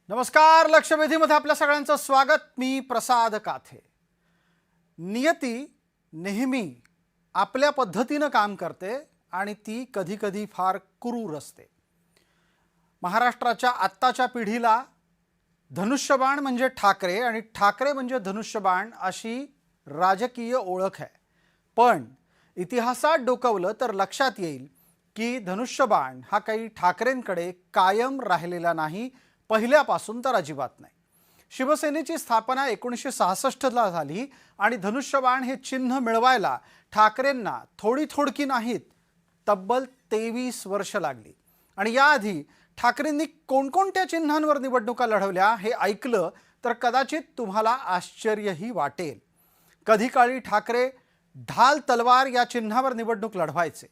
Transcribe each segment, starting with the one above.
नमस्कार. लक्षवेधीमध्ये आपल्या सगळ्यांचं स्वागत. मी प्रसाद काथे. नियती नेहमी आपल्या पद्धतीनं काम करते आणि ती कधी कधी फार क्रूर असते. महाराष्ट्राच्या आत्ताच्या पिढीला धनुष्यबाण म्हणजे ठाकरे आणि ठाकरे म्हणजे धनुष्यबाण अशी राजकीय ओळख आहे. पण इतिहासात डोकावलं तर लक्षात येईल की धनुष्यबाण हा काही ठाकरेंकडे कायम राहिलेला नाही, पहिल्यापासून तर अजिबात नाही. शिवसेनेची स्थापना 1966ला झाली आणि धनुष्यबाण हे चिन्ह मिळवायला ठाकरेंना थोडी नाहीत, तब्बल 23 वर्ष लागली. आणि याआधी ठाकरेंनी कोणकोणत्या चिन्हांवर निवडणुका लढवल्या हे ऐकलं तर कदाचित तुम्हाला आश्चर्यही वाटेल. कधी काळी ठाकरे ढाल तलवार या चिन्हावर निवडणूक लढवायचे.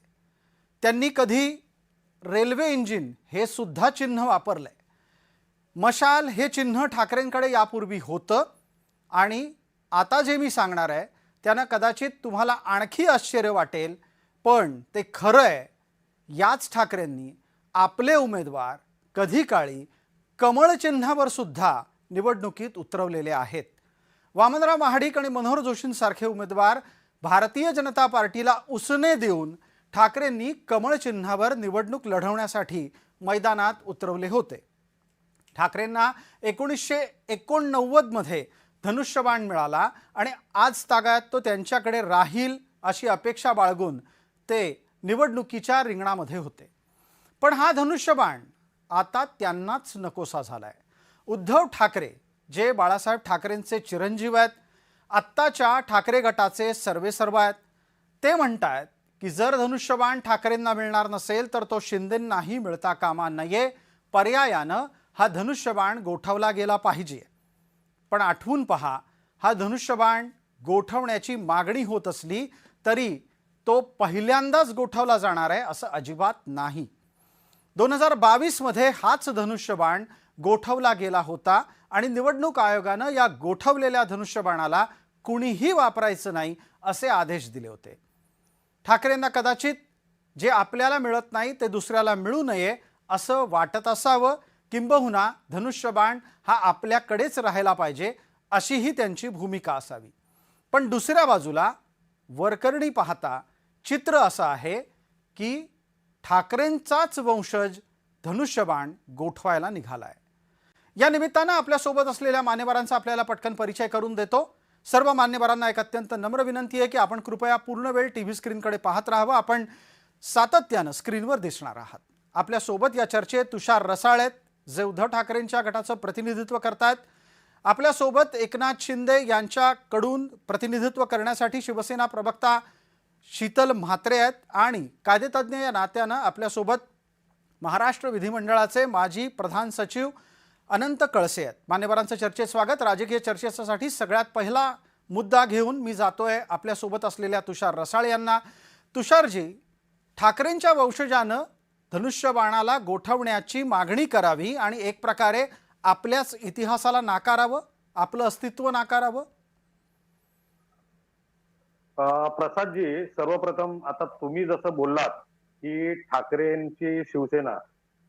त्यांनी कधी रेल्वे इंजिन हे सुद्धा चिन्ह वापरलंय. मशाल हे चिन्ह ठाकरेंकडे यापूर्वी होतं आणि आता जे मी सांगणार आहे त्यानं कदाचित तुम्हाला आणखी आश्चर्य वाटेल, पण ते खरं आहे. याच ठाकरेंनी आपले उमेदवार कधी काळी कमळ चिन्हावर सुद्धा निवडणुकीत उतरवलेले आहेत. वामनराव महाडिक आणि मनोहर जोशींसारखे उमेदवार भारतीय जनता पार्टीला उसने देऊन ठाकरेंनी कमळ चिन्हावर निवडणूक लढवण्यासाठी मैदानात उतरवले होते. ठाकरेंना 1989 मध्ये धनुष्यबाण मिळाला आणि आज तागायत तो त्यांच्याकडे राहील अशी अपेक्षा बाळगून ते निवडणुकीच्या रिंगणामध्ये होते. पण हा धनुष्यबाण आता त्यांनाच नकोसा झालाय. उद्धव ठाकरे जे बाळासाहेब ठाकरेंचे चिरंजीव आहेत, आत्ताच्या ठाकरे गटाचे सर्वेसर्वा आहेत, ते म्हणतात की जर धनुष्यबाण ठाकरेंना मिळणार नसेल तर तो शिंदेंनाही मिळता कामा नये. पर्यायानं हा धनुष्यबाण गोठवला गेला पाहिजे. पण आठवून पहा, हा धनुष्यबाण गोठवण्याची मागणी होत असली तरी तो पहिल्यांदाच गोठवला जाणार आहे असं अजिबात नाही. 2022 मध्ये हाच धनुष्यबाण गोठवला गेला होता आणि निवडणूक आयोगानं या गोठवलेल्या धनुष्यबाणाला कुणीही वापरायचं नाही असे आदेश दिले होते. ठाकरेंना कदाचित जे आपल्याला मिळत नाही ते दुसऱ्याला मिळू नये असं वाटत असावं, किंबहुना धनुष्यबाण हा आपल्याकडेच राहायला पाहिजे अशीही त्यांची भूमिका असावी. पण दुसऱ्या बाजूला वरकरणी पाहता चित्र असं आहे की ठाकरेंचाच वंशज धनुष्यबाण गोठवायला निघालाय. या निमित्तानं आपल्यासोबत असलेल्या मान्यवरांचा आपल्याला पटकन परिचय करून देतो. सर्व मान्यवरांना एक अत्यंत नम्र विनंती आहे की आपण कृपया पूर्ण वेळ टीव्ही स्क्रीनकडे पाहत राहावं. आपण सातत्यानं स्क्रीनवर दिसणार आहात. आपल्यासोबत या चर्चेत तुषार रसाळ आहेत, जे उद्धव ठाकरेंच्या गटाचं प्रतिनिधित्व करतात. आपल्यासोबत एकनाथ शिंदे यांच्याकडून प्रतिनिधित्व करण्यासाठी शिवसेना प्रवक्ता शीतल म्हात्रे आहेत आणि कायदेतज्ञ या नात्यानं आपल्यासोबत महाराष्ट्र विधिमंडळाचे माजी प्रधान सचिव अनंत कळसे आहेत. मान्यवरांचं चर्चेत स्वागत. राजकीय चर्चेसाठी सगळ्यात पहिला मुद्दा घेऊन मी जातोय आपल्यासोबत असलेल्या तुषार रसाळ यांना. तुषारजी, ठाकरेंच्या वंशजानं धनुष्यबाणाला गोठवण्याची मागणी करावी आणि एक प्रकारे आपल्याच इतिहासाला नाकारावं, आपलं अस्तित्व नाकारावं. प्रसादजी, सर्वप्रथम आता तुम्ही जसं बोललात की ठाकरेंची शिवसेना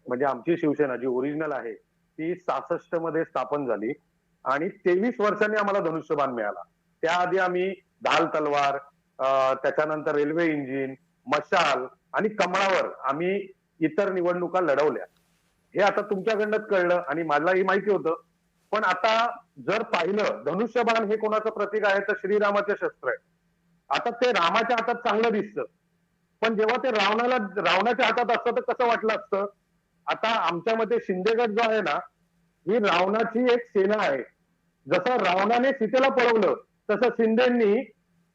म्हणजे आमची शिवसेना जी ओरिजिनल आहे ती 66 मध्ये स्थापन झाली आणि 23 वर्षांनी आम्हाला धनुष्यबाण मिळाला. त्याआधी आम्ही ढाल तलवार, त्याच्यानंतर रेल्वे इंजिन, मशाल आणि कमळावर आम्ही इतर निवडणुका लढवल्या. हे आता तुमच्याकडनं कळलं आणि मलाही माहिती होतं. पण आता जर पाहिलं, धनुष्यबाण हे कोणाचं प्रतीक आहे तर श्रीरामाचे शस्त्र आहे. आता ते रामाच्या हातात चांगलं दिसतं, पण जेव्हा ते रावणाच्या हातात असतं तर कसं वाटलं असतं. आता आमच्या मते शिंदेगड जो आहे ना, ही रावणाची एक सेना आहे. जसं रावणाने सीतेला पळवलं तसं शिंदेंनी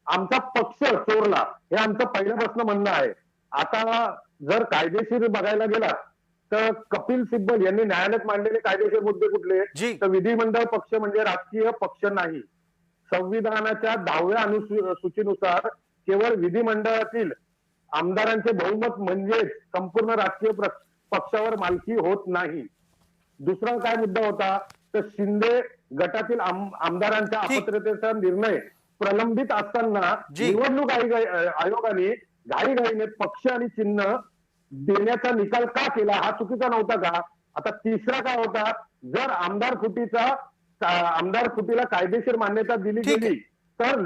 आमचा पक्ष चोरला, हे आमचं पहिल्यापासून म्हणणं आहे. आता जर कायदेशीर बघायला गेला तर कपिल सिब्बल यांनी न्यायालयात मांडलेले कायदेशीर मुद्दे कुठले, तर विधिमंडळ पक्ष म्हणजे राजकीय पक्ष नाही. संविधानाच्या 10व्या अनुसूचीनुसार केवळ विधिमंडळातील आमदारांचे बहुमत म्हणजे संपूर्ण राजकीय पक्षावर मालकी होत नाही. दुसरा काय मुद्दा होता तर शिंदे गटातील आमदारांच्या अपात्रतेचा निर्णय प्रलंबित असताना निवडणूक आयोगाने घाईघाईने पक्ष आणि चिन्ह देण्याचा निकाल का केला, हा चुकीचा नव्हता का. आता तिसरा काय होता जर आमदार फुटीला कायदेशीर मान्यता दिली ठीक आहे. गेली तर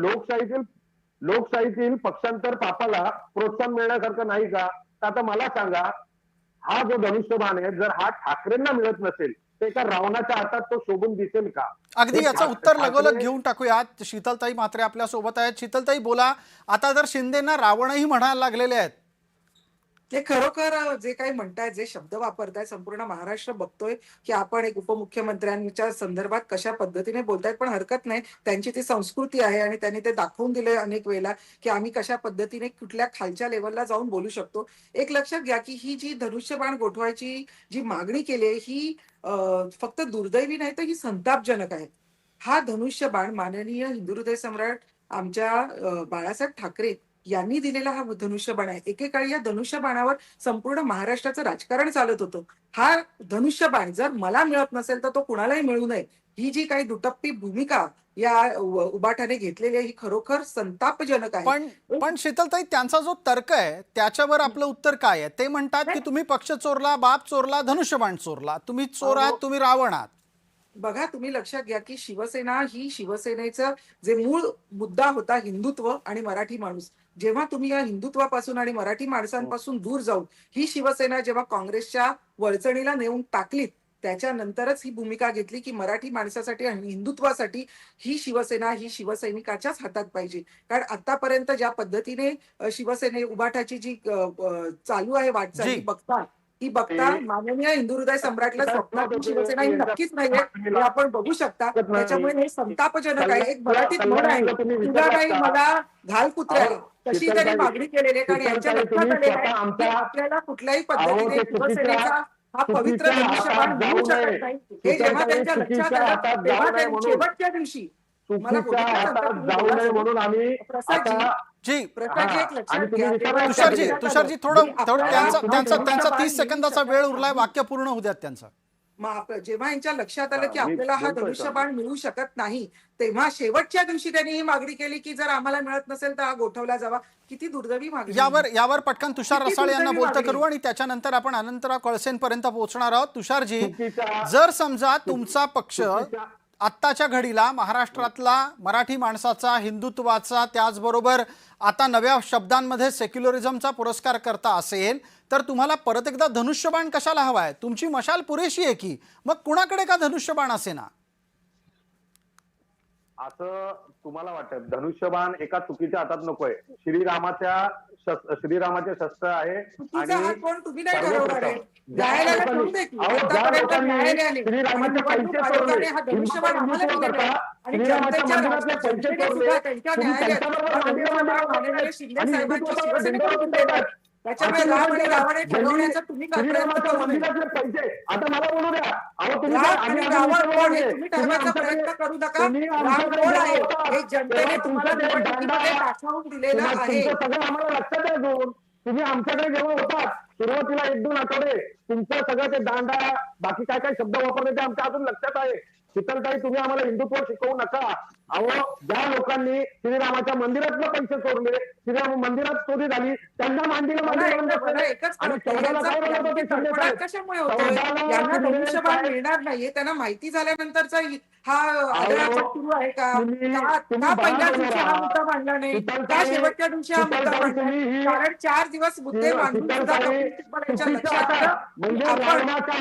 लोकशाहीतील पक्षांतर पापाला प्रोत्साहन मिळण्यासारखं नाही का? तर आता मला सांगा, हा जो धनुष्यबाण आहे जर हा ठाकरेंना मिळत नसेल तर एका रावणाच्या हातात तो शोभून दिसेल का? अगदी हे याचं उत्तर लगोलग ठाकरे- घेऊन टाकूयात. शीतलताई म्हात्रे आपल्या सोबत आहेत. शीतलताई बोला. आता तर शिंदेना रावणही म्हणायला लागलेले आहेत. ते खरोखर जे काही म्हणतायत, जे शब्द वापरतायत, संपूर्ण महाराष्ट्र बघतोय की आपण एक उपमुख्यमंत्र्यांच्या संदर्भात कशा पद्धतीने बोलतायत. पण हरकत नाही, त्यांची ती संस्कृती आहे आणि त्यांनी ते दाखवून दिलंय अनेक वेळेला की आम्ही कशा पद्धतीने कुठल्या खालच्या लेवलला जाऊन बोलू शकतो. एक लक्षात घ्या की ही जी धनुष्यबाण गोठवायची जी मागणी केली आहे ही फक्त दुर्दैवी नाही तर ही संतापजनक आहे. हा धनुष्यबाण माननीय हिंदू हृदय सम्राट आमच्या बाळासाहेब ठाकरे यांनी दिलेला हा धनुष्यबाण आहे. एकेकाळी या धनुष्यबाणावर संपूर्ण महाराष्ट्राचं राजकारण चालत होतं. हा धनुष्यबाण जर मला मिळत नसेल तर तो कुणालाही मिळू नये, ही जी काही दुटप्पी भूमिका या उबाठाने घेतलेली आहे ही खरोखर संतापजनक आहे. पण शीतलताई, त्यांचा जो तर्क आहे त्याच्यावर आपलं उत्तर काय आहे? ते म्हणतात की तुम्ही पक्ष चोरला, बाप चोरला, धनुष्यबाण चोरला, तुम्ही चोर आहात, तुम्ही रावण आहात. बघा, तुम्ही लक्षात घ्या की शिवसेना ही शिवसेनेचा जे मूळ मुद्दा होता हिंदुत्व आणि मराठी माणूस, जेव्हा तुम्ही या हिंदुत्वापासून आणि मराठी माणसांपासून दूर जाऊन ही शिवसेना जेव्हा काँग्रेसच्या वळचणीला नेऊन टाकलीत, त्याच्यानंतरच ही भूमिका घेतली की मराठी माणसासाठी आणि हिंदुत्वासाठी ही शिवसेना ही शिवसैनिकाच्याच हातात पाहिजे. कारण आतापर्यंत ज्या पद्धतीने शिवसेने उभाठाची जी चालू आहे वाटचाल ही बघता माननीय हिंदू हृदय सम्राटला स्वप्नातली शिवसेना ही नक्कीच नाहीये, हे आपण बघू शकता. त्याच्यामुळे हे संतापजनक आहे. एक मराठीत म्हण आहे, तुला नाही मला घाल कुत्र्याला, तशी त्यांनी मागणी केलेली आहे. कारण यांच्या लक्षात आलेलं आहे की आपल्याला कुठल्याही पद्धतीने शिवसेनेचा हा पवित्र धनुष्यबाण मिळू शकत नाही. हे जेव्हा त्यांच्या लक्षात आलं तेव्हा त्यांनी शेवटच्या दिवशी मला जाऊ नये म्हणून आम्ही जी प्रसादजी एक लक्षात घ्या. तुषारजी थोडं त्यांचा 30 सेकंदाचा वेळ उरलाय. वाक्य पूर्ण होऊ द्यात त्यांचं. जेव्हा यांच्या लक्षात आलं की आपल्याला हा धनुष्यबाण मिळू शकत नाही, तेव्हा शेवटच्या दिवशी त्यांनी ही मागणी केली की जर आम्हाला मिळत नसेल तर हा गोठवला जावा. किती दुर्दैवी मागणी. यावर पटकन तुषार रसाळे यांना बोलतं करू आणि त्याच्यानंतर आपण अनंतराव कळसेंपर्यंत पोहोचणार आहोत. तुषारजी, जर समजा तुमचा पक्ष आत्ताच्या घडीला महाराष्ट्रातला मराठी माणसाचा, हिंदुत्वाचा, त्याचबरोबर आता नव्या शब्दांमध्ये सेक्युलरिझमचा पुरस्कार करता असेल तर तुम्हाला परत एकदा धनुष्यबाण कशाला हवाय? तुमची मशाल पुरेशी आहे की मग कुणाकडे का धनुष्यबाण असेना? असं तुम्हाला वाटतं? धनुष्यबाण एका चुकीच्या हातात नकोय. श्रीरामाचे शस्त्र आहे आणि तुम्ही नाही ठरवणार आहे. न्यायालयाला कळू दे की आतापर्यंत न्यायालयाने श्रीरामाचे पैसे चोरले, हा धनुष्यबाण आम्हाला दिलेला आहे आणि जनतेच्या सुद्धा त्यांच्या न्यायालयात माननीय शिंदे साहेबांच्या शिवसेनेकडून दिलेला आहे. त्याच्यामुळे राम आणि रावण ठरवण्याचा तुम्ही काय प्रयत्न करू नये. आता मला बोलू द्या. राम आणि रावण कोण हे तुम्ही ठरवायचा प्रयत्न करू नका. राम कोण आहे हे जनतेने तुम्हाला निवडणुकीमध्ये दाखवून दिलेलं आहे. सगळं आम्हाला लक्षात आहे. तुम्ही आमच्याकडे जेव्हा होतात सुरुवातीला 1-2 आठवडे तुमचं सगळं ते दांडा बाकी काय काय शब्द वापरले ते आमच्या अजून लक्षात आहे. शीतलताई, तुम्ही आम्हाला हिंदुत्व शिकवू नका. अहो, ज्या लोकांनी श्रीरामाच्या मंदिरातलं पैसे चोरले, श्रीराम मंदिरात चोरी झाली, त्यांना मांडीला कशामुळे होतोय? यांना धनुष्यबाण मिळणार नाहीये. त्यांना माहिती झाल्यानंतरचा हा आदराचा सुरू आहे का? पहिल्या दिवशी हा मुद्दा मांडला नाही, का शेवटच्या दिवशी हा मुद्दा मांडला नाही? कारण 4 दिवस मुद्दे मांडून सुद्धा यांच्या लक्षात आलं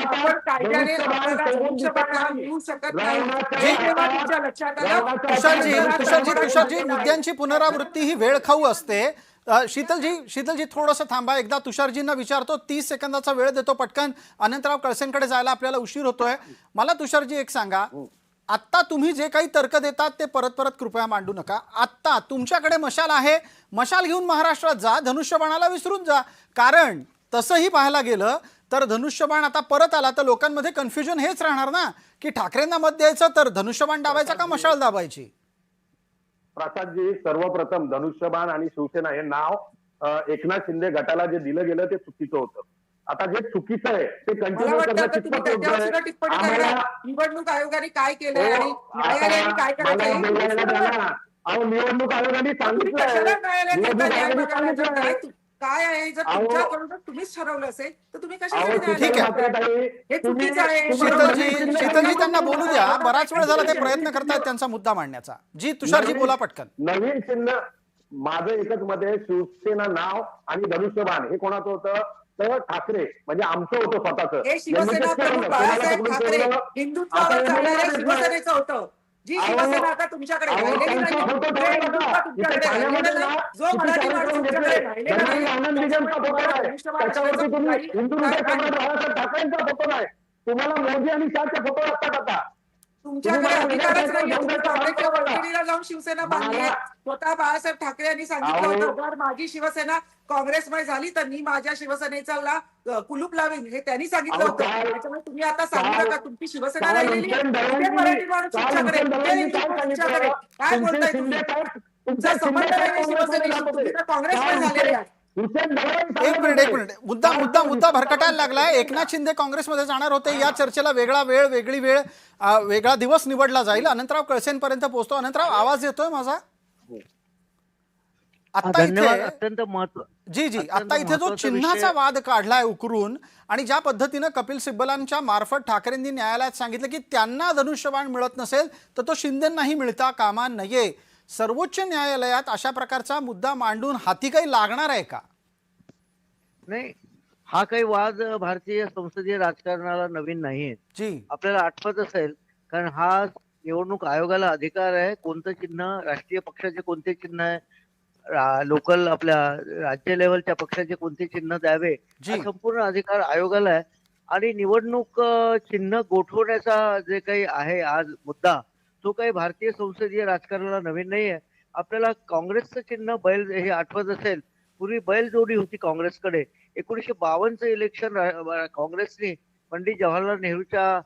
आपण कायद्याने आपल्याला धनुष्यबाण हा मिळू शकत नाही. हे जेव्हा तुमच्या लक्षात आलं. तुषारजी, मुद्द्यांची पुनरावृत्ती ही वेळखाऊ असते. शीतलजी थोडंसं थांबा. एकदा तुषारजींना विचारतो. 30 सेकंदाचा वेळ देतो पटकन. अनंतराव कळसेंकडे जायला आपल्याला उशीर होतोय. मला तुषारजी एक सांगा, आत्ता तुम्ही जे काही तर्क देतात ते परत कृपया मांडू नका. आत्ता तुमच्याकडे मशाल आहे, मशाल घेऊन महाराष्ट्रात जा, धनुष्यबाणाला विसरून जा. कारण तसंही पाहायला गेलं तर धनुष्यबाण आता परत आला तर लोकांमध्ये कन्फ्युजन हेच राहणार ना की ठाकरेंना मत द्यायचं तर धनुष्यबाण दाबायचा का मशाल दाबायची? प्रसादजी, सर्वप्रथम धनुष्यबाण आणि शिवसेना हे नाव एकनाथ शिंदे गटाला जे दिलं गेलं ते चुकीचं होतं. आता जे चुकीचं आहे ते कंटिन्यू करणं टिप्पणी निवडणूक आयोगाने काय केलंय आणि न्यायालयाने काय करायचं? निवडणूक आयोगाने सांगितलं काय आहे जर अहो, तुमच्याकडून तुम्हीच ठरवलं असेल तर तुम्ही अहो, कशासाठी ठीक शीतल आहे. न्यायालयात मात्र ताई, हे तुम्ही- चुकीचं आहे. तुम्हाला शीतलजी नवीन चिन्ह- शीतलजी त्यांना बोलू द्या. बराच वेळ झाला ते नवीन प्रयत्न करतायत त्यांचा मुद्दा मांडण्याचा. जी तुषारजी नवीन- बोला पटकन. नवीन चिन्ह माझं एकच मध्ये शिवसेना नाव आणि धनुष्यबाण हे कोणाचं होतं तर ठाकरे म्हणजे आमचं होतं स्वतःचं. हे शिवसेना यांनी ते प्रमुख ठरवलं. बाळासाहेब कोणाला ठाकरे पकडून ठेवलं? हिंदुत्वावर आता चालणाऱ्या हे शिवसेनेचं होतं. जी अहो, शिवसेना आता तुमच्याकडे अहो, राहिलेली त्यांचा नाही. फोटो जे ठेवला हिंदुत्व नका. तुमच्याकडे इथे राहिलेलं ठाण्यामध्ये नाही. ना जो किती मराठी माणूस कार्यक्रम तुमच्याकडे घेतले. राहिलेला नाही. धनंजय आनंद त्याच्यामुळे फोटो तुम्हाला आहे. धनुष्यबाण त्याच्यावरती असण्याचं तुम्ही काही हिंदू काय सम्राट नाही. बाळासाहेब ठाकरेंचा फोटो नाही. तुम्हाला मोदी आणि शहाचे फोटो लागतात आता. तुमच्याकडे तुम्ही अधिकारच मला नाहीये. तुम्ही उद्या काँग्रेसच्या उद्या वकिलीला जाऊन शिवसेना बांधली आहे. मला- स्वतः बाळासाहेब ठाकरे यांनी सांगितलं अहो. होतं जर माझी शिवसेना काँग्रेसमय झाली तर मी माझ्या शिवसेनेचा कुलूप लावेन हे त्यांनी सांगितलं अहो, होतं. काल- त्याच्यामुळे तुम्ही आता सांगू काल- नका तुमची शिवसेना काल राहिलेली आहे. हुसेन कुठे दलवाईंनी- मराठी माणूस काल तुमच्याकडे हुसेन कुठे दलवाईंनी हिंदू काय तुमच्याकडे सांगितलं? काय तुमचे बोलताय शिंदे तुम्ही साहेब- तुमचा तुमचे संबंध शिंदे नाहीये साहेब शिवसेनेशी काँग्रेसमध्ये तुम्ही तर जात होते. काँग्रेसमध्ये काल झालेले आहे. हुसेन दलवाई एक मिनिट एक मिनिट. मुद्दा भरकटायला लागलाय. एकनाथ शिंदे काँग्रेसमध्ये जाणार होते. या चर्चेला वेगळा वेळ वेगळी वेळ वेगळा दिवस निवडला जाईल. अनंतराव कळसेंपर्यंत पोहोचतो. अनंतराव आवाज येतोय माझा? आता धन्यवाद. इथे अत्यंत महत्व जी जी अत्यंत आता इथे जो महत्त्वाचा चिन्हाचा विषय- वाद काढलाय उकरून आणि ज्या पद्धतीनं कपिल सिब्बलांच्या मार्फत ठाकरेंनी न्यायालयात सांगितलं की त्यांना धनुष्यबाण मिळत नसेल तर तो शिंदेंनाही मिळता कामा नये. सर्वोच्च न्यायालयात अशा प्रकारचा मुद्दा मांडून हाती काही लागणार आहे का? नाही, हा काही वाद भारतीय संसदीय राजकारणाला नवीन नाहीये. जी आपल्याला आठवत असेल, कारण हा निवडणूक आयोगाला अधिकार आहे कोणतं चिन्ह, राष्ट्रीय पक्षाचे कोणते चिन्ह आहे, लोकल आपल्या राज्य लेवलच्या पक्षाचे कोणते चिन्ह द्यावे, जी. हा संपूर्ण अधिकार आयोगाला आहे. आणि निवडणूक चिन्ह गोठवण्याचा जे काही आहे आज मुद्दा, तो काही भारतीय संसदीय राजकारणाला नवीन नाहीये. आपल्याला काँग्रेसचं चिन्ह बैल हे आठवत असेल, पूर्वी बैलजोडी होती काँग्रेसकडे. 1952चं इलेक्शन काँग्रेसने पंडित जवाहरलाल नेहरूच्या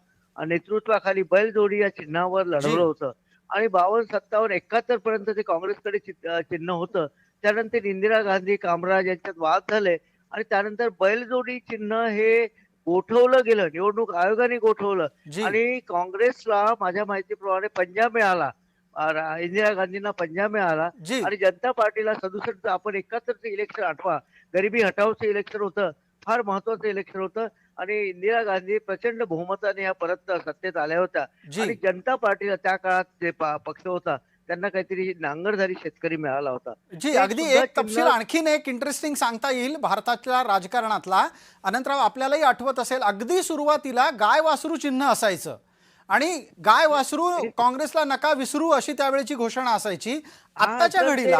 नेतृत्वाखाली बैलजोडी या चिन्हावर लढवलं होतं. आणि 52, 57, 71 पर्यंत ते काँग्रेसकडे चिन्ह होतं. त्यानंतर इंदिरा गांधी, कामराज यांच्यात वाद झाले आणि त्यानंतर बैलजोडी चिन्ह हे गोठवलं गेलं, निवडणूक आयोगाने गोठवलं. जी आणि काँग्रेसला माझ्या माहितीप्रमाणे पंजा मिळाला, इंदिरा गांधींना पंजा मिळाला. जी आणि जनता पार्टीला 67, आपण 71चं इलेक्शन आठवा, गरिबी हटावचं इलेक्शन होतं, फार महत्वाचं इलेक्शन होतं. आणि इंदिरा गांधी प्रचंड बहुमताने या परत सत्तेत आल्या होत्या. जी आणि जनता पार्टीला त्या काळात जे पक्ष होता त्यांना काहीतरी नांगरधारी शेतकरी मिळाला होता. जी ते अगदी सुद्धा एक तपशील चिन्ह- आणखीन एक इंटरेस्टिंग सांगता येईल भारतातल्या राजकारणातला. अनंतराव आपल्यालाही आठवत असेल अगदी सुरुवातीला गाय वासरू चिन्ह असायचं आणि गाय वासरू काँग्रेसला नका विसरू अशी त्यावेळेची घोषणा असायची. आत्ताच्या तर घडीला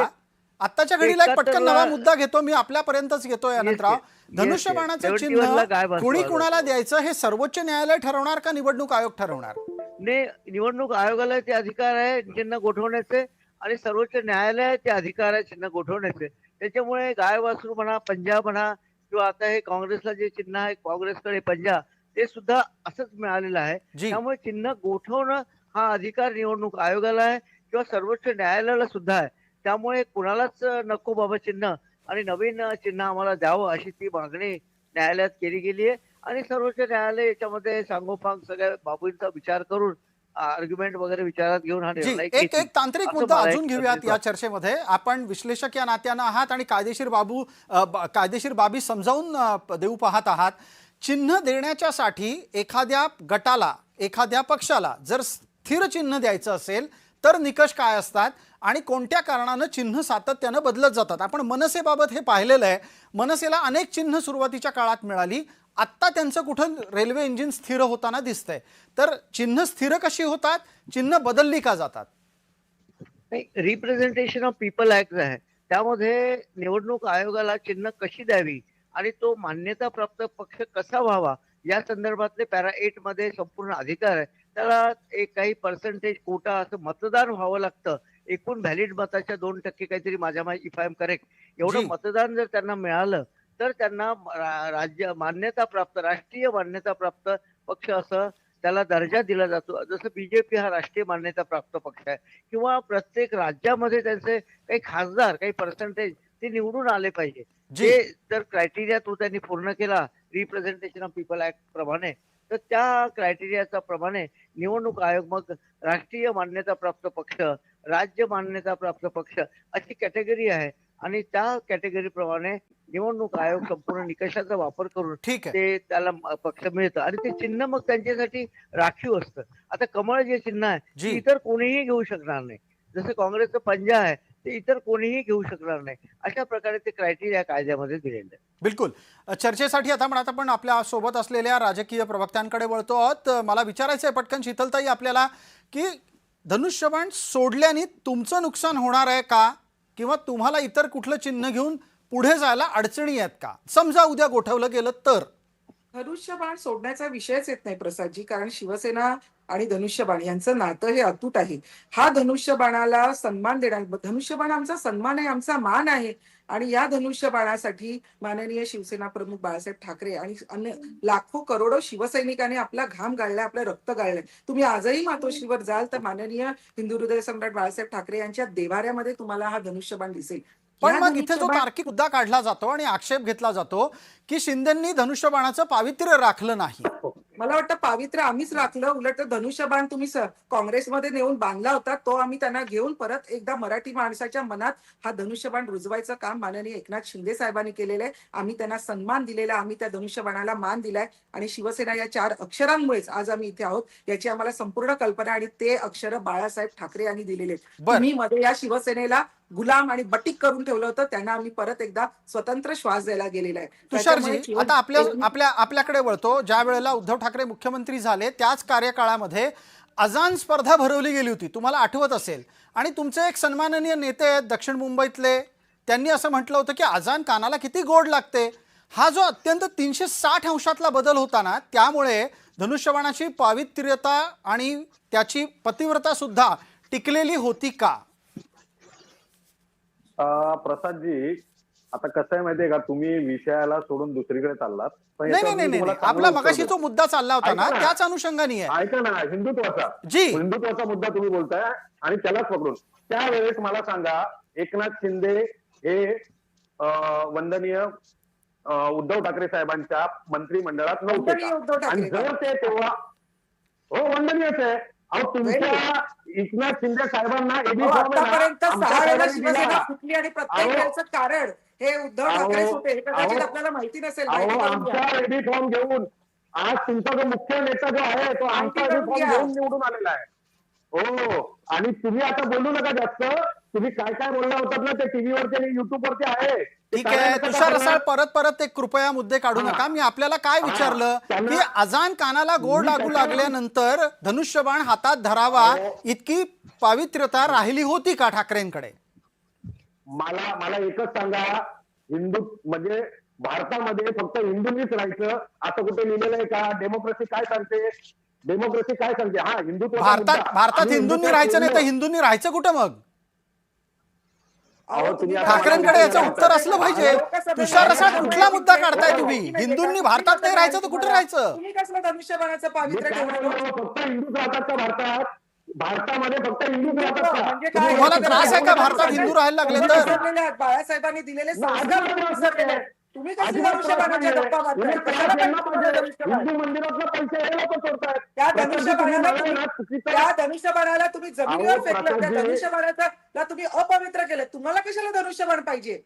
ते- एक पटकन नवा 71 मुद्दा घेतो मी आपल्यापर्यंतच घेतोय अनंतराव. yes. धनुष्यबाणाचं 71 चिन्ह ला गाय वासरू कोणी आलं. कुणाला द्यायचं हे सर्वोच्च न्यायालय ठरवणार का निवडणूक आयोग ठरवणार? ने निवडणूक आयोगाला ते अधिकार आहे चिन्ह गोठवण्याचे आणि सर्वोच्च न्यायालय ते अधिकार आहे चिन्ह गोठवण्याचे. त्याच्यामुळे गाय वासरू म्हणा, पंजा म्हणा, किंवा आता हे काँग्रेसला जे चिन्ह आहे काँग्रेसकडे पंजा, ते सुद्धा असंच मिळालेलं आहे. जी त्यामुळे चिन्ह गोठवणं हा अधिकार निवडणूक आयोगाला आहे किंवा सर्वोच्च न्यायालयाला सुद्धा आहे. त्यामुळे कुणालाच नको बाबा चिन्ह आणि नवीन चिन्ह आम्हाला द्यावं अशी ती मागणी न्यायालयात केली गेली आहे. आणि सर्वोच्च न्यायालय याच्यामध्ये सांगोपांग सगळ्या बाबींचा विचार करून आर्ग्युमेंट वगैरे विचारात घेऊन हा जी निर्णय एक घेतील. एक तांत्रिक असं मुद्दा मला अजून एक घेऊयात संदेश या चर्चेमध्ये. आपण विश्लेषक या नात्यानं आहात आणि कायदेशीर बाबी समजावून देऊ पाहत आहात. चिन्ह देण्याच्यासाठी एखाद्या गटाला, एखाद्या पक्षाला जर स्थिर चिन्ह द्यायचं असेल तर निकष काय असतात आणि कोणत्या कारणानं चिन्ह सातत्यानं बदलत जातात? आपण मनसेबाबत हे पाहिलेलं आहे. मनसेला अनेक चिन्ह सुरुवातीच्या काळात मिळाली. आत्ता त्यांचं कुठं रेल्वे इंजिन स्थिर होताना दिसतंय. तर चिन्ह स्थिर कशी होतात, चिन्ह बदलली का जातात? नाही, रिप्रेझेंटेशन ऑफ पीपल ऍक्ट आहे, त्यामध्ये निवडणूक आयोगाला चिन्ह कशी द्यावी आणि तो मान्यताप्राप्त पक्ष कसा व्हावा या संदर्भातले पॅरा 8 मध्ये संपूर्ण अधिकार आहे. त्याला एक काही पर्सेंटेज कोटा असं मतदान व्हावं लागतं. एकूण व्हॅलिड मताच्या 2% काहीतरी माझ्या माहिती, इफ आय एम करेक्ट, एवढं जी. मतदान जर त्यांना मिळालं तर त्यांना राज्य मान्यताप्राप्त, राष्ट्रीय मान्यताप्राप्त पक्ष असं त्याला दर्जा दिला जातो. जसं बीजेपी हा राष्ट्रीय मान्यताप्राप्त पक्ष आहे. किंवा प्रत्येक राज्यामध्ये त्यांचे काही खासदार, काही पर्सेंटेज ते निवडून आले पाहिजे. जी. जे जर क्रायटेरिया तो त्यांनी पूर्ण केला रिप्रेझेंटेशन ऑफ पीपल ऍक्ट प्रमाणे, तर त्या क्रायटेरियाचा प्रमाणे निवडणूक आयोग मग राष्ट्रीय मान्यताप्राप्त पक्ष, राज्य मान्यताप्राप्त पक्ष अशी कॅटेगरी आहे आणि त्या कॅटेगरी प्रमाणे निवडणूक आयोग संपूर्ण निकषाचा वापर करून ठीक आहे. ते त्याला पक्ष मिळतं आणि ते चिन्ह मग त्यांच्यासाठी राखीव असतं. आता कमळ जे चिन्ह आहे जी. ते इतर कोणीही घेऊ शकणार नाही. जसं काँग्रेसचं पंजा आहे ते इतर कोणीही घेऊ शकणार नाही. अशा प्रकारे ते क्रायटेरिया कायद्यामध्ये दिलेलं आहे. बिलकुल. चर्चेसाठी आता म्हणत आपण आपल्या सोबत असलेल्या राजकीय प्रवक्त्यांकडे वळतो आहोत. मला विचारायचं आहे पटकन शीतलताई आपल्याला, की धनुष्यबाण सोडल्याने तुमचं नुकसान होणार आहे का, किंवा तुम्हाला इतर कुठलं चिन्ह घेऊन पुढे जायला अडचणी आहेत का, समजा उद्या गोठवलं गेलं तर? धनुष्यबाण सोडण्याचा विषयच येत नाही प्रसादजी, कारण शिवसेना आणि धनुष्यबाण यांचं नातं हे अतूट आहे. हा धनुष्यबाणाला सन्मान देणार, धनुष्यबाण आमचा सन्मान आहे, आमचा मान आहे. आणि या धनुष्यबाणासाठी माननीय शिवसेना प्रमुख बाळासाहेब ठाकरे आणि अन्य लाखो करोडो शिवसैनिकांनी आपला घाम गाळलाय, आपलं रक्त गाळलंय. तुम्ही आजही मातोश्रीवर जाल तर माननीय हिंदू हृदय सम्राट बाळासाहेब ठाकरे यांच्या देवाऱ्यामध्ये तुम्हाला हा धनुष्यबाण दिसेल. पण या मग इथे जो धनुष्यबाण- तार्किक मुद्दा काढला जातो आणि आक्षेप घेतला जातो की शिंदेंनी धनुष्यबाणाचं पावित्र्य राखलं नाही. मला वाटतं पावित्र्य आम्हीच राखलं. उलट धनुष्यबाण तुम्ही काँग्रेसमध्ये नेऊन बांधला होता, तो आम्ही त्यांना घेऊन परत एकदा मराठी माणसाच्या मनात हा धनुष्यबाण रुजवायचं काम माननीय एकनाथ शिंदे साहेबांनी केलेलं आहे. आम्ही त्यांना सन्मान दिलेला, आम्ही त्या धनुष्यबाणाला मान दिलाय आणि शिवसेना या 4 अक्षरांमुळेच आज आम्ही इथे आहोत याची आम्हाला संपूर्ण कल्पना, आणि ते अक्षर बाळासाहेब ठाकरे यांनी दिलेले आहेत. बरं. तुम्ही मध्ये या शिवसेनेला गुलाम आणि बटीक करून ठेवलं होतं, त्यांना आम्ही परत एकदा स्वतंत्र श्वास द्यायला गेलेला आहे. त्याच्यामुळे तुषारजी, आता आपल्याकडे वळतो. ज्या वेळेला उद्धव ठाकरे मुख्यमंत्री झाले त्याच कार्यकाळामध्ये अजान स्पर्धा भरवली गेली होती, तुम्हाला आठवत असेल. आणि तुमचे एक सन्माननीय नेते आहेत दक्षिण मुंबईतले, त्यांनी असं म्हटलं होतं की अजान कानाला किती गोड लागते. हा जो अत्यंत 360 अंशातला बदल होता ना, त्यामुळे धनुष्यबाणाची पावित्र्यता आणि त्याची पतिव्रता सुद्धा टिकलेली होती का? प्रसादजी, आता कसं आहे माहितीये का, तुम्ही विषयाला सोडून दुसरीकडे चाललात. पण नाही याच्यावर नाही मी नाही तुम्हाला नाही, चांगलं आपला उत्तर मगाशी देतो. जो मुद्दा चालला होता ना ऐका ना. त्याच अनुषंगाने आहे. ऐका ना, हिंदुत्वाचा जी. हिंदुत्वाचा मुद्दा तुम्ही बोलताय आणि त्यालाच पकडून त्यावेळेस मला सांगा, एकनाथ शिंदे हे वंदनीय उद्धव ठाकरे साहेबांच्या मंत्रिमंडळात नव्हते वंदनीय उद्धव का? आणि ठाकरे जर ते तेव्हा हो वंदनीयच आहे. अहो, तुमच्या एकनाथ शिंदे साहेबांना एबी अहो, फॉर्म आहे ना, आतापर्यंत आमच्या 6 वेळा साहेबांनी शिवसेना दिला. फुटली आणि प्रत्येक अहो. वेळेचं कारण हे उद्धव अहो. ठाकरेच होते. हे कदाचित अहो. आपल्याला माहिती नसेल, माहिती अहो, करून घ्या. आमचा एबी फॉर्म घेऊन आज तुमचा जो मुख्य नेता जो आहे तो आमचा एबी करून फॉर्म घ्या. घेऊन निवडून आलेला आहे. हो, आणि तुम्ही आता बोलू नका जास्त. तुम्ही काय काय बोलला होतात ना, ते टीव्हीवरती आणि युट्यूब वरती आहे. ते ठीक काय आहे नका तुषार करू. रसाळ, परत ते कृपया मुद्दे काढू हा. नका. मी आपल्याला काय विचारलं त्यांना- की अजान कानाला गोड मी लागू त्याच्यावर- लागल्यानंतर धनुष्यबाण हातात धरावा अहो. इतकी पावित्र्यता राहिली होती का ठाकरेंकडे? मला एकच सांगा, हिंदू म्हणजे भारतामध्ये फक्त हिंदूंनीच राहायचं असं कुठे लिहिलेलं आहे का? डेमोक्रेसी काय सांगते? डेमोक्रेसी काय सांगते? हा, हिंदुत्व भारतात हिंदूंनी राहायचं नाही तर हिंदूंनी राहायचं कुठं मग? अहो, तुम्ही आता ठाकरेंकडे याचं उत्तर असलं पाहिजे. लोकसभेमध्ये तुषार रसाळ, कुठला मुद्दा काढताय हो, तुम्ही? हो. हिंदूंनी भारतात नाही राहायचं तर कुठं राहायचं? तुम्ही कसलं धनुष्यबाणाचं मी पावित्र्य काय ठेवलं? म्हणतो, फक्त हिंदूच राहतात का भारतात? भारतामध्ये फक्त हिंदूच राहतात का? म्हणजे काय? तुम्हाला त्रास आहे का भारतात हिंदू राहायला लागले तर? विसरलेले आहेत. बाळासाहेबांनी दिलेले संस्कार तुम्ही विसरलेले आहेत. तुम्ही कसली अजिबात त्रास धनुष्यबाणाच्या नाहीये. गप्पा मारताय? उलट कशाला त्रास यांना पाहिजे पाहिजे. धनुष्यबाण? हिंदू मंदिरातलं पैसे हे लोक चोरतायत. त्या प्रसादजी, तुम्ही धनुष्यबाणाला मला तुम्ही ना चुकीचं- त्या धनुष्यबाणाला तुम्ही जमिनीवर अहो, फेकलं, त्या प्रसादजी- धनुष्यबाणाला तुम्ही अपवित्र केलं. तुम्हाला कशाला धनुष्यबाण पाहिजे?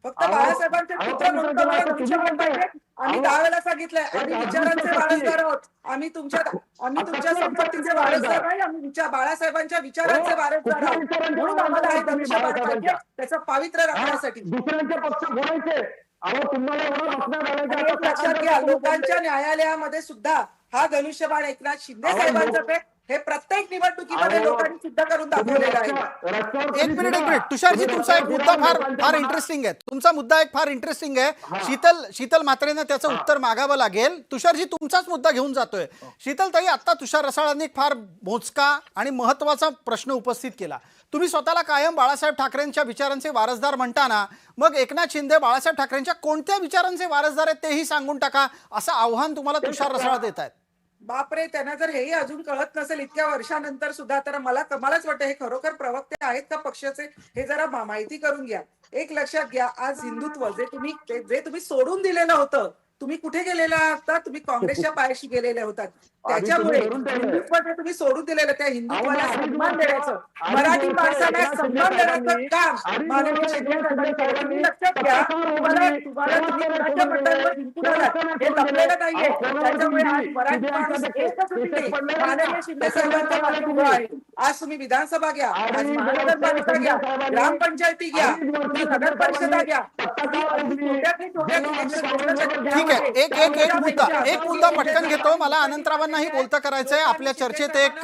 फक्त अहो, बाळासाहेबांचे अहो, पुत्र म्हणून तुम्ही तुम्हाला तुम्ही धनुष्यबाण म्हणताय. पाहिजे. आम्ही अहो, 10 वेळेला सांगितलंय, आम्ही एक विचारांचे अदृश्य वारसदार शक्ती. आहोत. आम्ही तुमच्या आता संपत्तीचे वारसदार नाही, आम्ही बाळासाहेबांच्या विचारांचे हो, वारसदार कुठल्या आहोत. विचारांचे म्हणून आम्हाला हे वारसदार तुम्ही धनुष्यबाण पाहिजे, बाळासाहेबांच्या? त्याचं पावित्र्य हा, राखण्यासाठी. दुसऱ्यांचे पक्ष फोडायचे. अहो, तुम्हाला एवढं बसण्यात आलं आणि की एक लक्षात घ्या, लोकांच्या न्यायालयामध्ये सुद्धा हा धनुष्यबाण एकनाथ शिंदे अहो, साहेबांचं पे हे प्रत्येक निवडणुकीमध्ये अहो, लोकांनी सिद्ध करून दाखवलेलं आहे. एक मिनिट तुषारजी, तुमचा एक मुद्दा फार इंटरेस्टिंग आहे. तुमचा मुद्दा एक फार इंटरेस्टिंग आहे. शीतल म्हात्रेंना त्याचं उत्तर मागावं लागेल. तुषारजी तुमचाच मुद्दा घेऊन जातोय. शीतलताई, आता तुषार रसाळांनी एक फार मोजका आणि महत्वाचा प्रश्न उपस्थित केला. तुम्ही स्वतःला कायम बाळासाहेब ठाकरेंच्या विचारांचे वारसदार म्हणताना, मग एकनाथ शिंदे बाळासाहेब ठाकरेंच्या कोणत्या विचारांचे वारसदार आहेत तेही सांगून टाका, असं आव्हान तुम्हाला तुषार रसाळ देत आहेत. बापरे, त्यांना जर हेही अजून कळत नसेल इतक्या वर्षानंतर सुद्धा, तर मलाच वाटतं हे खरोखर प्रवक्ते आहेत का पक्षाचे, हे जरा माहिती करून घ्या. एक लक्षात घ्या, आज हिंदुत्व जे तुम्ही सोडून दिलेलं होतं, तुम्ही कुठे गेलेला होता? तुम्ही काँग्रेसच्या पायाशी गेलेले होतात. त्याच्यामुळे हिंदुत्वाचे तुम्ही सोडून दिलेलं, त्या हिंदुत्वाला सन्मान देण्याचं, मराठी माणसाला सन्मान देण्याचं काम माननीय शिंदे साहेबांनी केलं. तुम्ही लक्षात घ्या, तुम्हाला तुम्ही कुणाच्या मतांवर जिंकून आलात हे लपलेलं नाहीये. त्याच्यामुळे आज मराठी माणूस एकच होती, माननीय शिंदे साहेबांच्या पाठीशी उभा आहे. आज तुम्ही विधानसभा घ्या, आज महानगरपालिका घ्या, ग्रामपंचायती घ्या, तुम्ही नगर परिषदा घ्या, ठीक आहे, एक मुद्दा पटकन घेतो. मला अनंतरावांनाही बोलतं करायचंय. आपल्या चर्चेत एक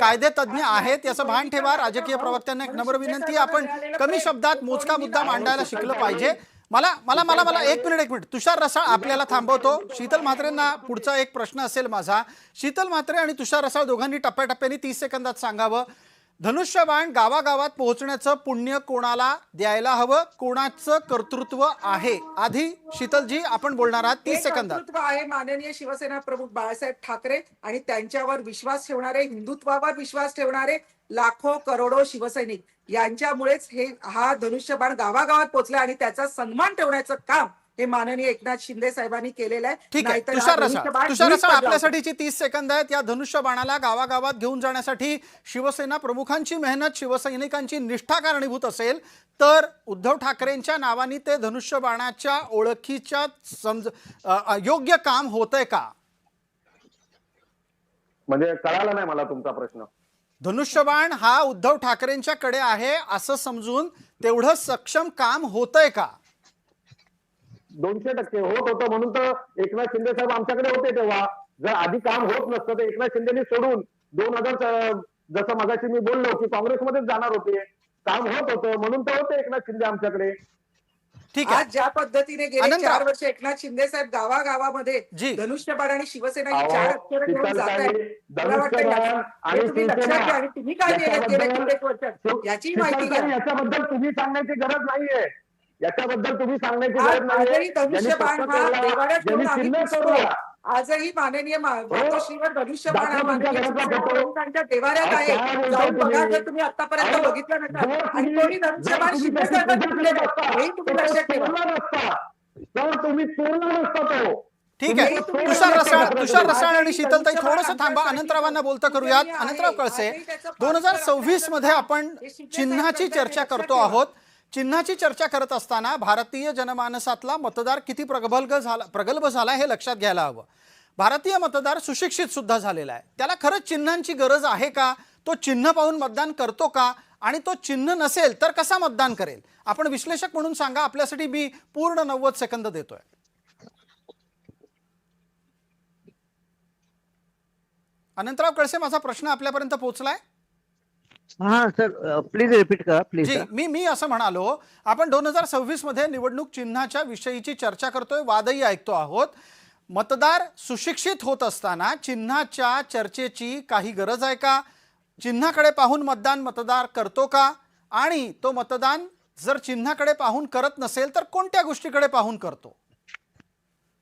कायदे तज्ज्ञ आहेत, याचं भान ठेवा. राजकीय प्रवक्त्यांना एक नम्र विनंती, आपण कमी शब्दात मोजका मुद्दा मांडायला शिकलं पाहिजे. मला मला मला मला एक मिनिट तुषार रसाळ आपल्याला थांबवतो. शीतल म्हात्रेंना पुढचा एक प्रश्न असेल माझा. शीतल म्हात्रे आणि तुषार रसाळ दोघांनी टप्प्याटप्प्याने 30 सेकंदात सांगावं, धनुष्यबाण गावागावात पोहोचण्याचं पुण्य कोणाला द्यायला हवं, कोणाचं कर्तृत्व आहे? आधी शीतलजी आपण बोलणार आहात 30 सेकंदात. कर्तृत्व आहे माननीय शिवसेना प्रमुख बाळासाहेब ठाकरे आणि त्यांच्यावर विश्वास ठेवणारे, हिंदुत्वावर विश्वास ठेवणारे लाखो करोडो शिवसैनिक यांच्यामुळेच हा धनुष्यबाण गावागावात पोहोचला आणि त्याचा सन्मान ठेवण्याचं काम हे माननीय एकनाथ शिंदे साहेबांनी केलेलं आहे. ठीक आहे, तुषार रसाळ आपल्यासाठीची 30 सेकंद आहेत. या धनुष्यबाणाला गावागावात घेऊन जाण्यासाठी शिवसेना प्रमुखांची मेहनत, शिवसैनिकांची निष्ठा कारणीभूत असेल तर उद्धव ठाकरेंच्या नावाने ते धनुष्यबाणाच्या ओळखीच्या योग्य काम होतंय का? म्हणजे कळालं नाही मला तुमचा प्रश्न. धनुष्यबाण हा उद्धव ठाकरेंच्याकडे आहे असं समजून तेवढं सक्षम काम होतंय का? 200% होत होतं, म्हणून तर एकनाथ शिंदे साहेब आमच्याकडे होते तेव्हा. जर आधी काम होत नसतं तर एकनाथ शिंदेनी सोडून 2000 जसं मगाशी मी बोललो की काँग्रेसमध्येच जाणार होते. काम होत होतं म्हणून तर होते एकनाथ शिंदे आमच्याकडे. ठीक आहे, आज ज्या पद्धतीने गेले 4 वर्ष एकनाथ शिंदे साहेब गावागावामध्ये धनुष्यबाण आणि शिवसेना ही 4 अक्षरं घेऊन जात आहेत. मला वाटतं आणि तुम्ही लक्षात घ्या आणि तुम्ही काय केलं गेल्या कित्येक वर्षात याची माहिती घ्या. याच्याबद्दल तुम्ही सांगण्याची गरज नाहीये. याच्याबद्दल तुम्ही सांगण्याची गरज नाही. आजही धनुष्यबाण हा देवाऱ्यात ठेवून आम्ही पुजतो. आजही माननीय मातोश्रीवर धनुष्यबाण हा माननीय शिवसेना देवाऱ्यात आहे. जाऊन बघा जर तुम्ही आतापर्यंत बघितलं नसेल. आणि कोणी धनुष्यबाण शिंदे साहेबांनी दिलेलं हेही तुम्ही लक्षात ठेवा. तर तुम्ही पूर्ण नसता तो. ठीक आहे, तुषार रसाळ आणि शीतलताई थोडंसं थांबा. अनंतरावांना बोलतं करूयात. अनंतराव कळसे, 2026 मध्ये आपण चिन्हाची चर्चा करतो आहोत. चिन्हाची चर्चा करत असताना भारतीय जनमानसातला मतदार किती प्रगल्भ झाला हे लक्षात घ्यायला हवं. भारतीय मतदार सुशिक्षित सुद्धा झालेला आहे. त्याला खरंच चिन्हांची गरज आहे का? तो चिन्ह पाहून मतदान करतो का? आणि तो चिन्ह नसेल तर कसा मतदान करेल? आपण विश्लेषक म्हणून सांगा. आपल्यासाठी मी पूर्ण 90 सेकंद देतोय. अनंतराव कळसे, माझा प्रश्न आपल्यापर्यंत पोहोचलाय? हा सर, प्लीज रिपीट करा प्लीज. जी, मी असं म्हणालो, आपण 2026 मध्ये निवडणूक चिन्हाच्या विषयीची चर्चा करतोय, वादही ऐकतो आहोत. मतदार सुशिक्षित होत असताना चिन्हाच्या चर्चेची काही गरज आहे का? चिन्हाकडे पाहून मतदार करतो का? आणि तो मतदान जर चिन्हाकडे पाहून करत नसेल तर कोणत्या गोष्टीकडे पाहून करतो?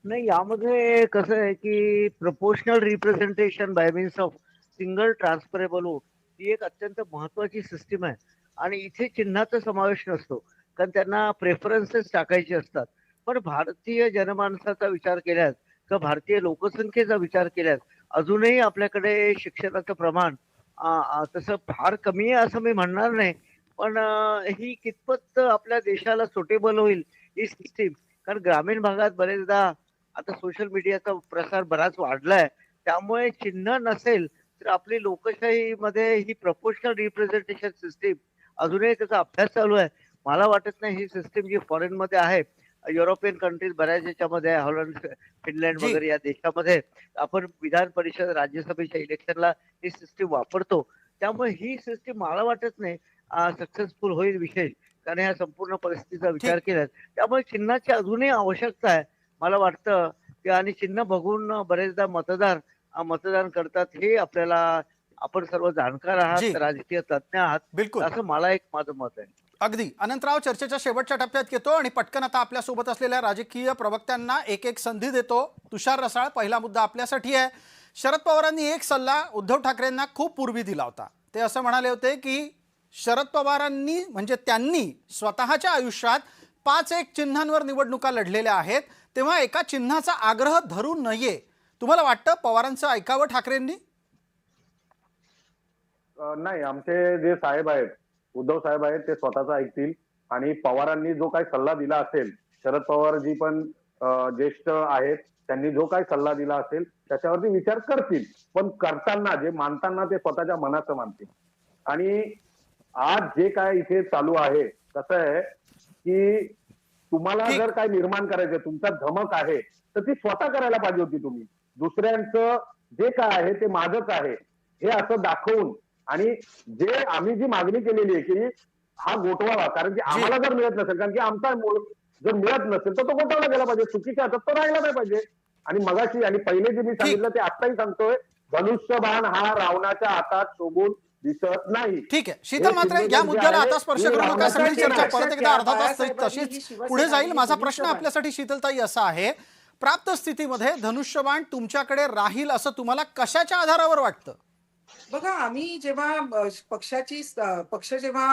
नाही, यामध्ये कसं आहे की proportional representation by means of single transferable vote ही एक अत्यंत महत्वाची सिस्टीम आहे. आणि इथे चिन्हाचा समावेश नसतो, कारण त्यांना प्रेफरन्सेस टाकायचे असतात. पण भारतीय जनमानसाचा विचार केल्यास किंवा भारतीय लोकसंख्येचा विचार केल्यास अजूनही आपल्याकडे शिक्षणाचं प्रमाण तसं फार कमी आहे असं मी म्हणणार नाही. पण ही कितपत आपल्या देशाला सुटेबल होईल ही सिस्टीम, कारण ग्रामीण भागात बरेचदा आता सोशल मीडियाचा प्रसार बराच वाढलाय. त्यामुळे चिन्ह नसेल तर आपली लोकशाहीमध्ये ही प्रपोर्शनल रिप्रेझेंटेशन सिस्टीम अजूनही त्याचा अभ्यास चालू आहे. मला वाटत नाही ही सिस्टीम जी फॉरेन मध्ये आहे, युरोपियन कंट्रीज बऱ्याच याच्यामध्ये आहे, हॉलंड, फिनलँड वगैरे या देशामध्ये आपण विधान परिषद राज्यसभेच्या इलेक्शनला ही सिस्टीम वापरतो. त्यामुळे ही सिस्टीम मला वाटत नाही सक्सेसफुल होईल विशेष, कारण ह्या संपूर्ण परिस्थितीचा विचार केला. त्यामुळे चिन्हाची अजूनही आवश्यकता आहे मला वाटतं की, आणि चिन्ह बघून बरेचदा मतदान करतात. हे आपल्याला, आपण सर्व जाणकार आहात, राजकीय तज्ञ आहात, बिलकुल, असं मला एक माझं मत आहे. अगदी. अनंतराव, चर्चेच्या शेवटच्या टप्प्यात येतो आणि पटकन आता आपल्या सोबत असलेल्या राजकीय प्रवक्त्यांना एक संधी देतो. तुषार रसाळ, पहिला मुद्दा आपल्यासाठी आहे. शरद पवारांनी एक सल्ला उद्धव ठाकरेंना खूप पूर्वी दिला होता. ते असं म्हणाले होते की शरद पवारांनी म्हणजे त्यांनी स्वतःच्या आयुष्यात 5 चिन्हांवर निवडणुका लढलेल्या आहेत. तेव्हा एका चिन्हाचा आग्रह धरू नये, तुम्हाला वाटतं पवारांचं ऐकावं ठाकरेंनी? नाही, आमचे जे साहेब आहेत, उद्धव साहेब आहेत, ते स्वतःच ऐकतील आणि पवारांनी जो काही सल्ला दिला असेल, शरद पवारजी पण ज्येष्ठ आहेत, त्यांनी जो काही सल्ला दिला असेल त्याच्यावरती विचार करतील. पण करताना जे मानताना ते स्वतःच्या मनाचं मानतील. आणि आज जे काय इथे चालू आहे, कसं आहे की तुम्हाला ठीक. जर काय निर्माण करायचं, तुमचा धमक आहे, तर ती स्वतः करायला पाहिजे होती तुम्ही. दुसऱ्यांचं जे काय आहे ते माझंच आहे हे असं दाखवून, आणि जे आम्ही जी मागणी केलेली आहे की हा गोठवावा, कारण की आम्हाला जर मिळत नसेल, कारण की आमचा मूळ जर मिळत नसेल तर तो गोठवला गेला पाहिजे, चुकीच्या हातात तो राहिला नाही पाहिजे. आणि मगाशी आणि पहिले जे मी सांगितलं ते आत्ताही सांगतोय, धनुष्यबाण हा रावणाच्या हातात शोभून दिसत नाही. ठीक आहे शीतल म्हात्रे, या मुद्द्याला आता स्पर्श करू नका. सगळी चर्चा परत एकदा अर्धा तास तशीच पुढे जाईल. माझा प्रश्न आपल्यासाठी शीतलताई असा आहे, प्राप्त स्थितीमध्ये धनुष्यबाण तुमच्याकडे राहील असं तुम्हाला कशाच्या आधारावर वाटतं? बघा, आम्ही जेव्हा पक्ष जेव्हा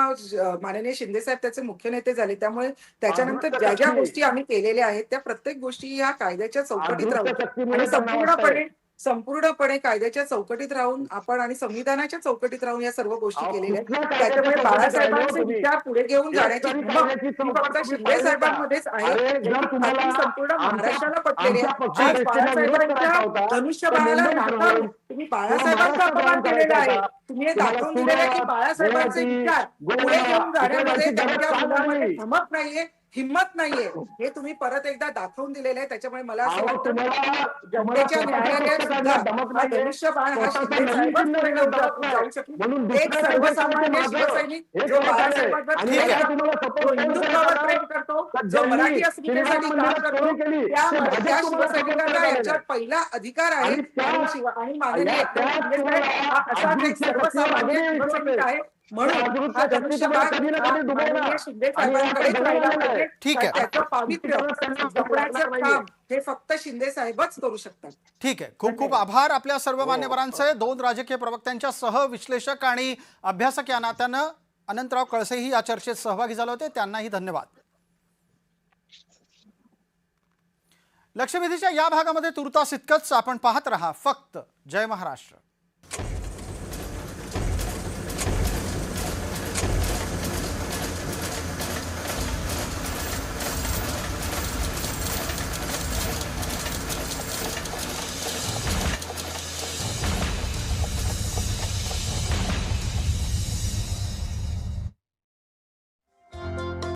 माननीय शिंदे साहेब त्याचे मुख्य नेते झाले, त्यामुळे त्याच्यानंतर ज्या ज्या गोष्टी आम्ही केलेल्या आहेत त्या प्रत्येक गोष्टी या कायद्याच्या चौकटीत राहून आणि संपूर्णपणे कायद्याच्या चौकटीत राहून आपण आणि संविधानाच्या चौकटीत राहून या सर्व गोष्टी केलेल्या आहेत. त्याच्यामुळे बाळासाहेबांचे विचार पुढे घेऊन जाण्याची हिंमत ही फक्त शिंदे साहेबांमध्येच आहे. ही संपूर्ण महाराष्ट्राला पटलेली आहे. आज बाळासाहेबांच्या धनुष्यबाणाला नाकारून तुम्ही बाळासाहेबांचा अपमान केलेला आहे. तुम्ही हे दाखवून दिलेलं आहे की बाळासाहेबांचे विचार पुढे घेऊन जाण्यामध्ये त्यांच्या मुलामध्ये धमक नाहीये, हिंमत नाहीये, हे तुम्ही परत एकदा दाखवून दिलेलं आहे. त्याच्यामुळे मला असं वाटतं जनतेच्या न्यायालयात सुद्धा हा धनुष्यबाण हा शिंदे साहेबांपर्यंत जाऊ शकतो. एक सर्वसामान्य शिवसैनिक जो बाळासाहेबांवर प्रेम करतो, जो हिंदुत्वावर प्रेम करतो, जो मराठी अस्मितेसाठी काम करतो, त्या शिवसैनिकांना याच्यात पहिला अधिकार आहे. आणि माननीय एकनाथ शिंदे साहेब हा असाच एक सर्वसामान्य शिवसैनिक आहे. म्हणून हा धनुष्यबाण माननीय शिंदे साहेबांकडेच राहिला पाहिजे. ठीक आहे. त्याचं पावित्र्य जपण्याचं काम हे फक्त शिंदे साहेबच करू शकतात. ठीक आहे, खूप खूप आभार आपल्या सर्व मान्यवरांचे. दोन राजकीय प्रवक्त्यांच्या सह विश्लेषक आणि अभ्यासक या नात्यानं अनंतराव कळसेही या चर्चेत सहभागी झाले होते, त्यांनाही धन्यवाद. लक्षवेधीच्या या भागामध्ये तुर्तास इतकंच. आपण पाहत रहा फक्त जय महाराष्ट्र.